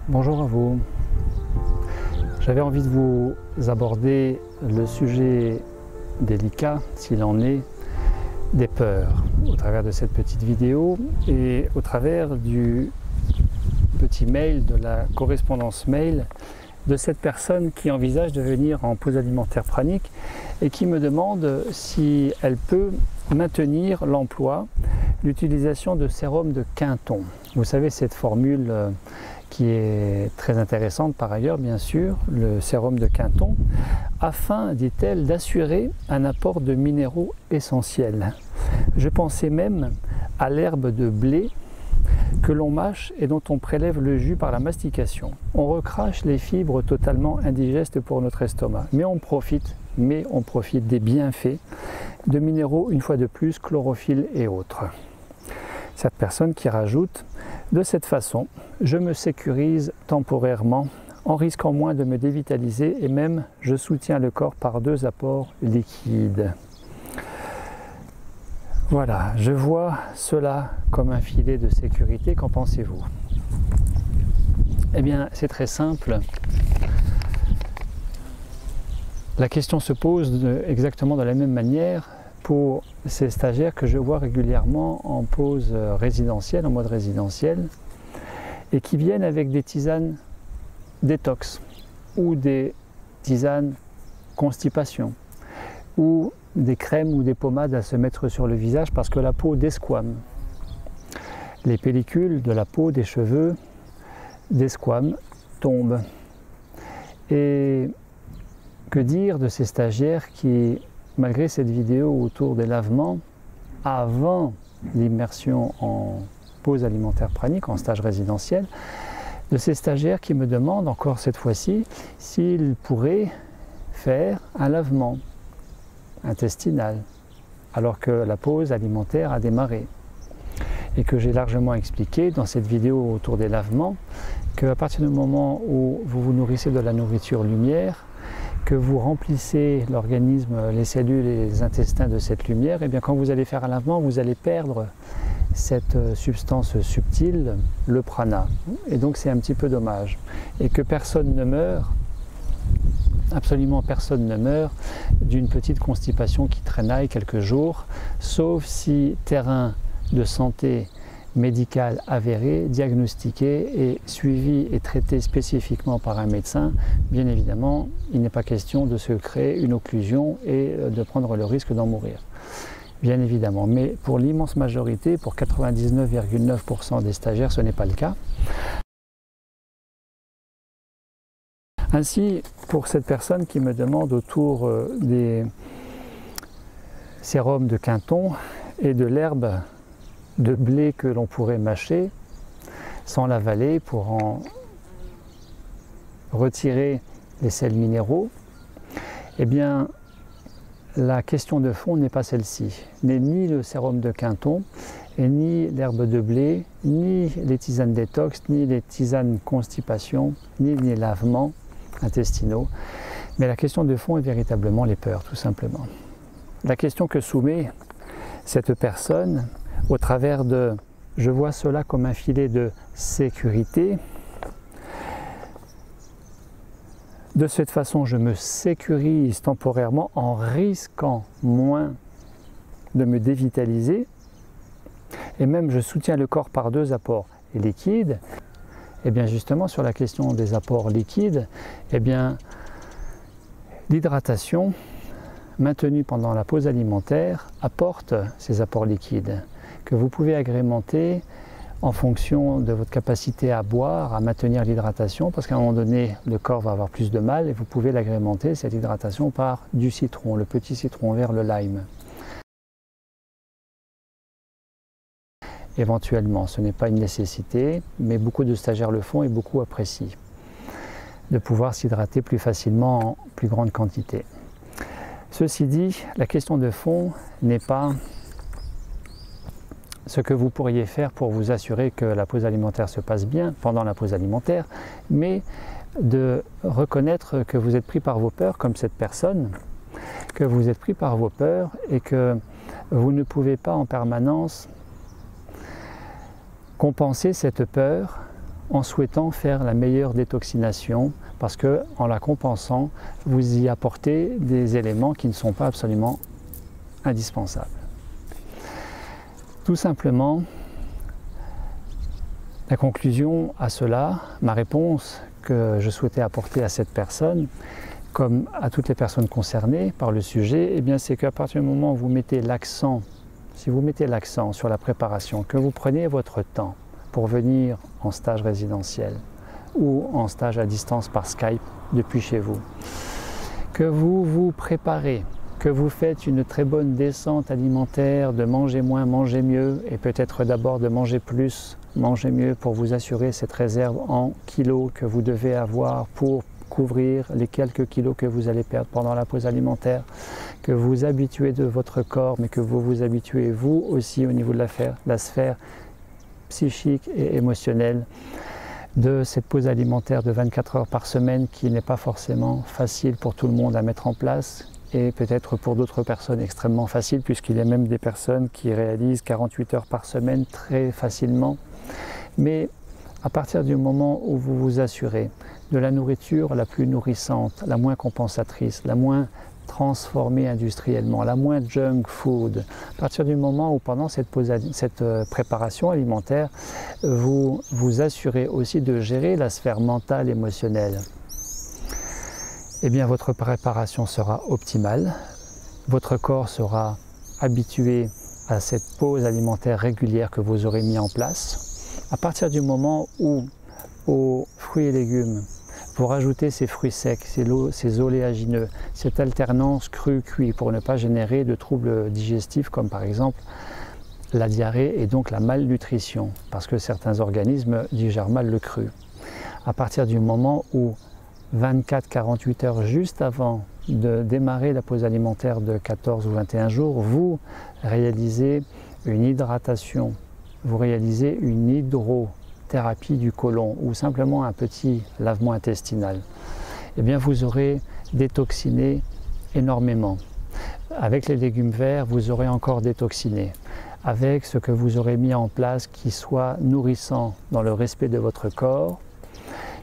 Bonjour à vous. J'avais envie de vous aborder le sujet délicat, s'il en est, des peurs, au travers de cette petite vidéo et au travers du petit mail, de la correspondance mail de cette personne qui envisage de venir en pause alimentaire pranique et qui me demande si elle peut maintenir l'emploi, l'utilisation de sérum de Quinton. Vous savez, cette formule qui est très intéressante par ailleurs, bien sûr, le sérum de Quinton, afin, dit-elle, d'assurer un apport de minéraux essentiels. Je pensais même à l'herbe de blé que l'on mâche et dont on prélève le jus par la mastication. On recrache les fibres totalement indigestes pour notre estomac, mais on profite des bienfaits de minéraux, une fois de plus, chlorophylle et autres. Cette personne qui rajoute: de cette façon, je me sécurise temporairement en risquant moins de me dévitaliser et même je soutiens le corps par 2 apports liquides. Voilà, je vois cela comme un filet de sécurité. Qu'en pensez-vous? Eh bien, c'est très simple. La question se pose exactement de la même manière pour ces stagiaires que je vois régulièrement en pause résidentielle, en mode résidentiel, et qui viennent avec des tisanes détox ou des tisanes constipation ou des crèmes ou des pommades à se mettre sur le visage parce que la peau desquame. Les pellicules de la peau, des cheveux, desquament, tombent. Et que dire de ces stagiaires qui, malgré cette vidéo autour des lavements, avant l'immersion en pause alimentaire pranique, en stage résidentiel, de ces stagiaires qui me demandent encore cette fois-ci s'ils pourraient faire un lavement intestinal alors que la pause alimentaire a démarré. Et que j'ai largement expliqué dans cette vidéo autour des lavements qu'à partir du moment où vous vous nourrissez de la nourriture lumière, que vous remplissez l'organisme, les cellules et les intestins de cette lumière, et bien quand vous allez faire un lavement, vous allez perdre cette substance subtile, le prana. Et donc c'est un petit peu dommage. Et que personne ne meurt, absolument personne ne meurt d'une petite constipation qui traînaille quelques jours, sauf si terrain de santé médicale avérée, diagnostiquée et suivie et traitée spécifiquement par un médecin. Bien évidemment, il n'est pas question de se créer une occlusion et de prendre le risque d'en mourir. Bien évidemment, mais pour l'immense majorité, pour 99,9% des stagiaires, ce n'est pas le cas. Ainsi, pour cette personne qui me demande autour des sérums de Quinton et de l'herbe de blé que l'on pourrait mâcher sans l'avaler pour en retirer les sels minéraux, eh bien la question de fond n'est pas celle-ci, n'est ni le sérum de Quinton, et ni l'herbe de blé, ni les tisanes détox, ni les tisanes constipation, ni les lavements intestinaux, mais la question de fond est véritablement les peurs, tout simplement. La question que soumet cette personne au travers de « je vois cela comme un filet de sécurité », de cette façon je me sécurise temporairement en risquant moins de me dévitaliser, et même je soutiens le corps par 2 apports liquides. Et bien justement sur la question des apports liquides, eh bien l'hydratation maintenue pendant la pause alimentaire apporte ces apports liquides que vous pouvez agrémenter en fonction de votre capacité à boire, à maintenir l'hydratation, parce qu'à un moment donné, le corps va avoir plus de mal et vous pouvez l'agrémenter, cette hydratation, par du citron, le petit citron vert, le lime. Éventuellement, ce n'est pas une nécessité, mais beaucoup de stagiaires le font et beaucoup apprécient de pouvoir s'hydrater plus facilement en plus grande quantité. Ceci dit, la question de fond n'est pas ce que vous pourriez faire pour vous assurer que la pause alimentaire se passe bien pendant la pause alimentaire, mais de reconnaître que vous êtes pris par vos peurs, comme cette personne, que vous êtes pris par vos peurs et que vous ne pouvez pas en permanence compenser cette peur en souhaitant faire la meilleure détoxination parce que en la compensant, vous y apportez des éléments qui ne sont pas absolument indispensables. Tout simplement, la conclusion à cela, ma réponse que je souhaitais apporter à cette personne, comme à toutes les personnes concernées par le sujet, eh bien c'est qu'à partir du moment où vous mettez l'accent, si vous mettez l'accent sur la préparation, que vous prenez votre temps pour venir en stage résidentiel ou en stage à distance par Skype depuis chez vous, que vous vous préparez, que vous faites une très bonne descente alimentaire de manger moins, manger mieux et peut-être d'abord de manger plus, manger mieux pour vous assurer cette réserve en kilos que vous devez avoir pour couvrir les quelques kilos que vous allez perdre pendant la pause alimentaire, que vous habituez de votre corps, mais que vous vous habituez vous aussi au niveau de la sphère psychique et émotionnelle de cette pause alimentaire de 24 heures par semaine qui n'est pas forcément facile pour tout le monde à mettre en place et peut-être pour d'autres personnes extrêmement facile puisqu'il y a même des personnes qui réalisent 48 heures par semaine très facilement. Mais à partir du moment où vous vous assurez de la nourriture la plus nourrissante, la moins compensatrice, la moins transformée industriellement, la moins junk food, à partir du moment où pendant cette préparation alimentaire, vous vous assurez aussi de gérer la sphère mentale, émotionnelle, eh bien votre préparation sera optimale, votre corps sera habitué à cette pause alimentaire régulière que vous aurez mis en place. À partir du moment où aux fruits et légumes, vous rajoutez ces fruits secs, ces oléagineux, cette alternance cru-cuit pour ne pas générer de troubles digestifs comme par exemple la diarrhée et donc la malnutrition parce que certains organismes digèrent mal le cru. À partir du moment où 24-48 heures juste avant de démarrer la pause alimentaire de 14 ou 21 jours, vous réalisez une hydratation, vous réalisez une hydrothérapie du côlon ou simplement un petit lavement intestinal, eh bien vous aurez détoxiné énormément. Avec les légumes verts, vous aurez encore détoxiné. Avec ce que vous aurez mis en place qui soit nourrissant dans le respect de votre corps,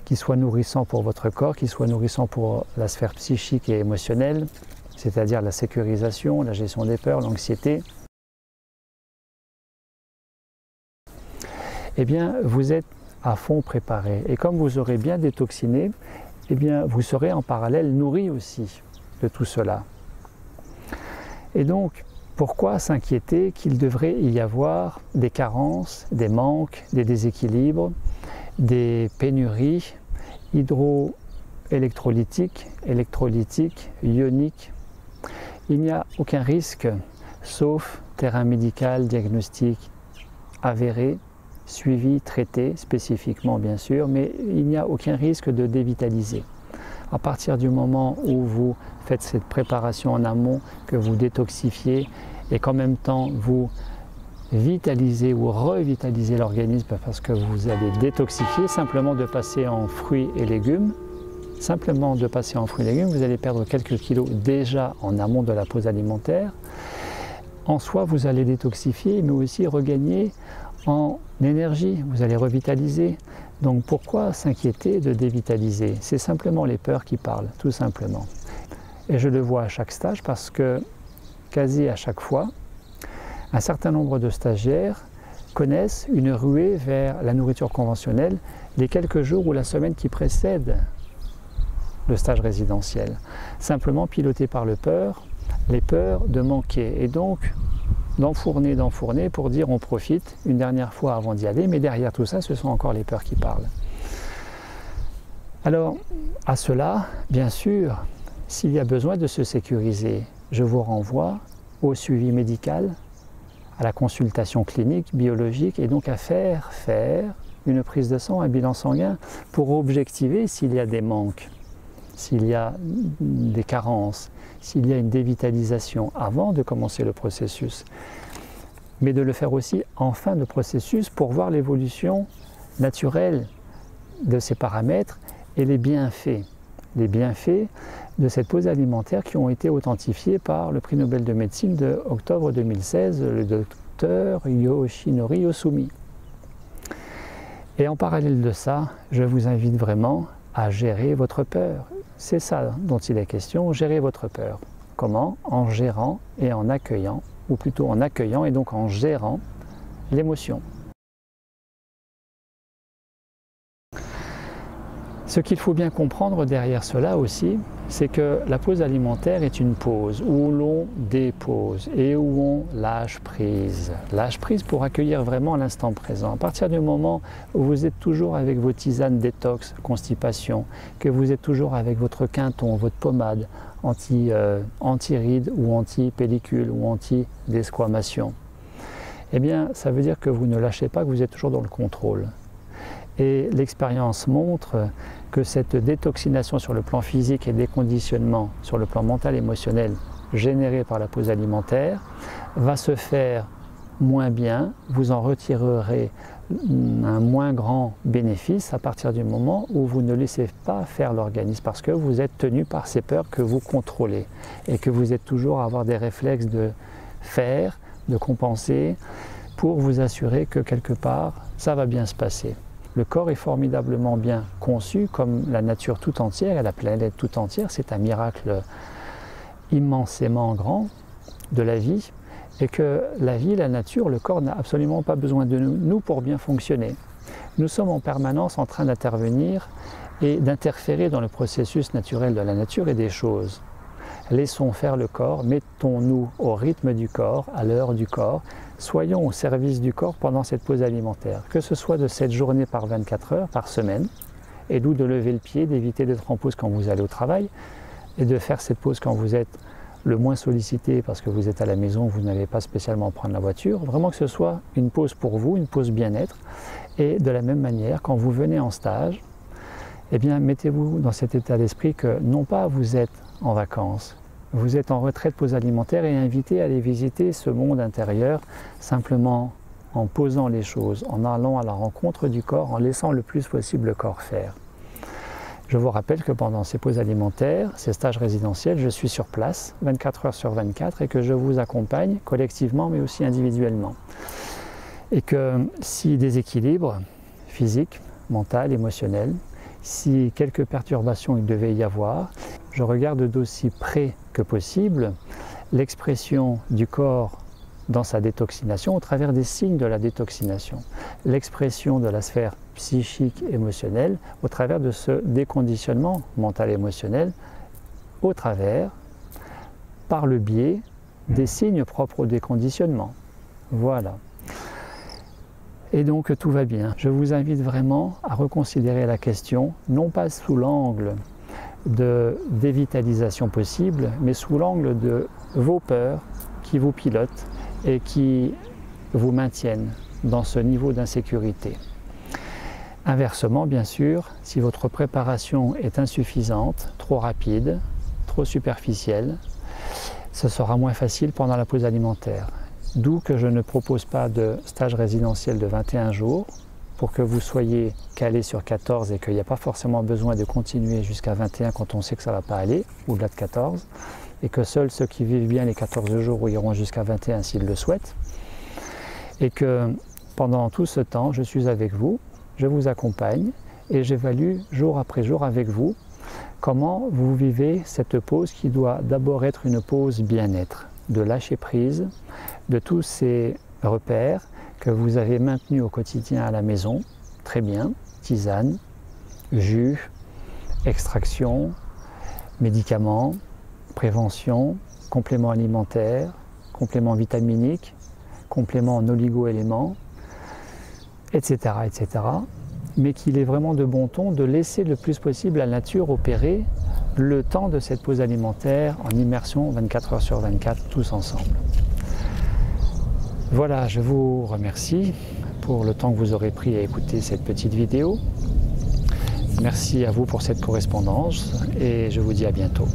qui soit nourrissant pour votre corps, qui soit nourrissant pour la sphère psychique et émotionnelle, c'est-à-dire la sécurisation, la gestion des peurs, l'anxiété, eh bien vous êtes à fond préparé. Et comme vous aurez bien détoxiné, eh bien vous serez en parallèle nourri aussi de tout cela. Et donc, pourquoi s'inquiéter qu'il devrait y avoir des carences, des manques, des déséquilibres, des pénuries hydroélectrolytiques, électrolytiques, ioniques? Il n'y a aucun risque, sauf terrain médical, diagnostic avéré, suivi, traité spécifiquement bien sûr, mais il n'y a aucun risque de dévitaliser. À partir du moment où vous faites cette préparation en amont, que vous détoxifiez et qu'en même temps vous vitalisez ou revitalisez l'organisme parce que vous allez détoxifier, simplement de passer en fruits et légumes, vous allez perdre quelques kilos déjà en amont de la pause alimentaire. En soi, vous allez détoxifier, mais aussi regagner en énergie, vous allez revitaliser. Donc pourquoi s'inquiéter de dévitaliser? C'est simplement les peurs qui parlent, tout simplement. Et je le vois à chaque stage parce que, quasi à chaque fois, un certain nombre de stagiaires connaissent une ruée vers la nourriture conventionnelle les quelques jours ou la semaine qui précède le stage résidentiel. Simplement pilotés par les peurs de manquer. Et donc, d'enfourner pour dire on profite une dernière fois avant d'y aller, mais derrière tout ça, ce sont encore les peurs qui parlent. Alors, à cela, bien sûr, s'il y a besoin de se sécuriser, je vous renvoie au suivi médical, à la consultation clinique, biologique, et donc à faire une prise de sang, un bilan sanguin, pour objectiver s'il y a des manques, s'il y a des carences, s'il y a une dévitalisation avant de commencer le processus, mais de le faire aussi en fin de processus pour voir l'évolution naturelle de ces paramètres et les bienfaits de cette pause alimentaire qui ont été authentifiés par le prix Nobel de médecine de octobre 2016, le docteur Yoshinori Ohsumi. Et en parallèle de ça, je vous invite vraiment à gérer votre peur. C'est ça dont il est question, gérer votre peur. Comment? En gérant et en accueillant, ou plutôt en accueillant et donc en gérant l'émotion. Ce qu'il faut bien comprendre derrière cela aussi, c'est que la pause alimentaire est une pause où l'on dépose et où on lâche prise. Lâche prise pour accueillir vraiment l'instant présent. À partir du moment où vous êtes toujours avec vos tisanes détox, constipation, que vous êtes toujours avec votre quinton, votre pommade anti-rides ou anti-pellicule ou anti-desquamation, eh bien ça veut dire que vous ne lâchez pas, que vous êtes toujours dans le contrôle. Et l'expérience montre que cette détoxination sur le plan physique et déconditionnement sur le plan mental et émotionnel généré par la pause alimentaire va se faire moins bien, vous en retirerez un moins grand bénéfice à partir du moment où vous ne laissez pas faire l'organisme parce que vous êtes tenu par ces peurs que vous contrôlez et que vous êtes toujours à avoir des réflexes de faire, de compenser pour vous assurer que quelque part ça va bien se passer. Le corps est formidablement bien conçu, comme la nature tout entière et la planète tout entière. C'est un miracle immensément grand de la vie. Et que la vie, la nature, le corps n'a absolument pas besoin de nous pour bien fonctionner. Nous sommes en permanence en train d'intervenir et d'interférer dans le processus naturel de la nature et des choses. Laissons faire le corps, mettons-nous au rythme du corps, à l'heure du corps, soyons au service du corps pendant cette pause alimentaire, que ce soit de cette journée par 24 heures, par semaine, et d'où de lever le pied, d'éviter d'être en pause quand vous allez au travail, et de faire cette pause quand vous êtes le moins sollicité parce que vous êtes à la maison, vous n'avez pas spécialement à prendre la voiture, vraiment que ce soit une pause pour vous, une pause bien-être, et de la même manière, quand vous venez en stage, eh bien mettez-vous dans cet état d'esprit que non pas vous êtes en vacances, vous êtes en retraite pause alimentaire et invité à aller visiter ce monde intérieur simplement en posant les choses, en allant à la rencontre du corps, en laissant le plus possible le corps faire. Je vous rappelle que pendant ces pauses alimentaires, ces stages résidentiels, je suis sur place 24 heures sur 24 et que je vous accompagne collectivement mais aussi individuellement. Et que si déséquilibre physique, mental, émotionnel, si quelques perturbations il devait y avoir, je regarde d'aussi près que possible l'expression du corps dans sa détoxination au travers des signes de la détoxination, l'expression de la sphère psychique émotionnelle au travers de ce déconditionnement mental émotionnel, au travers, par le biais des signes propres au déconditionnement. Voilà. Et donc tout va bien. Je vous invite vraiment à reconsidérer la question, non pas sous l'angle de dévitalisation possible, mais sous l'angle de vos peurs qui vous pilotent et qui vous maintiennent dans ce niveau d'insécurité. Inversement, bien sûr, si votre préparation est insuffisante, trop rapide, trop superficielle, ce sera moins facile pendant la pause alimentaire. D'où que je ne propose pas de stage résidentiel de 21 jours pour que vous soyez calé sur 14 et qu'il n'y a pas forcément besoin de continuer jusqu'à 21 quand on sait que ça ne va pas aller, au-delà de 14, et que seuls ceux qui vivent bien les 14 jours iront jusqu'à 21 s'ils le souhaitent, et que pendant tout ce temps, je suis avec vous, je vous accompagne et j'évalue jour après jour avec vous comment vous vivez cette pause qui doit d'abord être une pause bien-être, de lâcher prise de tous ces repères que vous avez maintenus au quotidien à la maison, très bien, tisane, jus, extraction, médicaments, prévention, compléments alimentaires, compléments vitaminiques, compléments en oligo-éléments, etc., etc. Mais qu'il est vraiment de bon ton de laisser le plus possible la nature opérer le temps de cette pause alimentaire en immersion 24 heures sur 24, tous ensemble. Voilà, je vous remercie pour le temps que vous aurez pris à écouter cette petite vidéo. Merci à vous pour cette correspondance et je vous dis à bientôt.